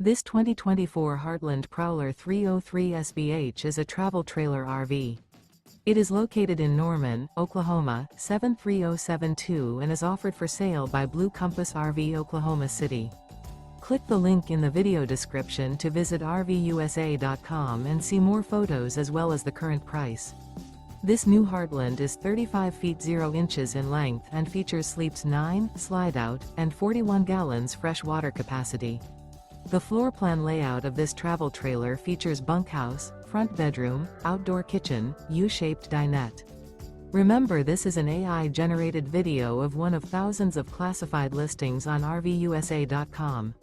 This 2024 Heartland Prowler 303 SBH is a travel trailer RV. It is located in Norman, Oklahoma, 73072 and is offered for sale by Blue Compass RV Oklahoma City. Click the link in the video description to visit RVUSA.com and see more photos as well as the current price. This new Heartland is 35 feet 0 inches in length and features sleeps 9, slide-out, and 41 gallons fresh water capacity. The floor plan layout of this travel trailer features bunkhouse, front bedroom, outdoor kitchen, U-shaped dinette. Remember, this is an AI-generated video of one of thousands of classified listings on RVUSA.com.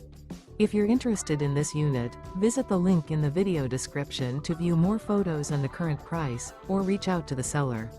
If you're interested in this unit, visit the link in the video description to view more photos and the current price, or reach out to the seller.